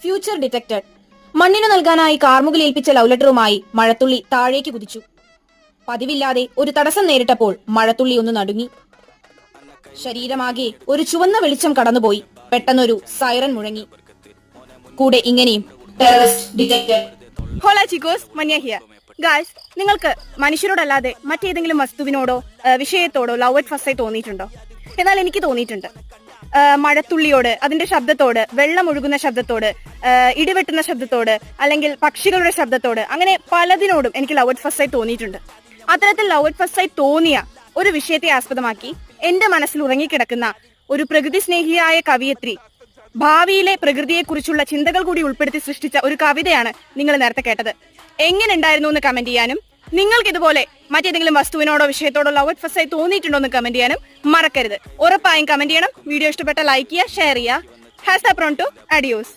Future detected. മണ്ണിനു നൽകാനായി കാർമുകിൽ ഏൽപ്പിച്ച ലവ് ലെറ്ററുമായി മഴത്തുള്ളി താഴേക്ക് കുതിച്ചു. പതിവില്ലാതെ ഒരു തടസ്സം നേരിട്ടപ്പോൾ മഴത്തുള്ളി ഒന്ന് നടുങ്ങി. ശരീരമാകെ ഒരു ചുവന്ന വെളിച്ചം കടന്നുപോയി. പെട്ടെന്നൊരു സൈറൻ മുഴങ്ങി. കൂടെ ഇങ്ങനെയും ടെററിസ്റ്റ് ഡിറ്റക്റ്റഡ്. ഹോളാ ചിക്കോസ്, മന്യ ഹിയർ. ഗായ്സ്, നിങ്ങൾക്ക് മനുഷ്യരോടല്ലാതെ മറ്റേതെങ്കിലും വസ്തുവിനോടോ വിഷയത്തോടോ ലവ് അറ്റ് ഫസ്റ്റ് സൈറ്റ് തോന്നിയിട്ടുണ്ടോ? എന്നാൽ എനിക്ക് തോന്നിയിട്ടുണ്ട്. മഴത്തുള്ളിയോട്, അതിന്റെ ശബ്ദത്തോട്, വെള്ളം ഒഴുകുന്ന ശബ്ദത്തോട്, ഇടിവെട്ടുന്ന ശബ്ദത്തോട്, അല്ലെങ്കിൽ പക്ഷികളുടെ ശബ്ദത്തോട്, അങ്ങനെ പലതിനോടും എനിക്ക് ലവ് അറ്റ് ഫസ്റ്റ് സൈറ്റ് തോന്നിയിട്ടുണ്ട്. അത്തരത്തിൽ ലവ് അറ്റ് ഫസ്റ്റ് സൈറ്റ് തോന്നിയ ഒരു വിഷയത്തെ ആസ്പദമാക്കി എന്റെ മനസ്സിൽ ഉറങ്ങിക്കിടക്കുന്ന ഒരു പ്രകൃതി സ്നേഹിയായ കവിയത്രി ഭാവിയിലെ പ്രകൃതിയെക്കുറിച്ചുള്ള ചിന്തകൾ കൂടി ഉൾപ്പെടുത്തി സൃഷ്ടിച്ച ഒരു കവിതയാണ് നിങ്ങൾ നേരത്തെ കേട്ടത്. എങ്ങനെ ഉണ്ടായിരുന്നു എന്ന് കമന്റ് ചെയ്യാനും, നിങ്ങൾക്ക് ഇതുപോലെ മറ്റേതെങ്കിലും വസ്തുവിനോടോ വിഷയത്തോടോ ലവ് അറ്റ് ഫസ്റ്റ് സൈറ്റ് തോന്നിയിട്ടുണ്ടോ എന്ന് കമന്റ് ചെയ്യാനും മറക്കരുത്. ഉറപ്പായും കമന്റ് ചെയ്യണം. വീഡിയോ ഇഷ്ടപ്പെട്ട ലൈക്ക് ചെയ്യുക, ഷെയർ ചെയ്യുക. ഹാസ് ദ പ്രോൺ ടു അഡിയോസ്.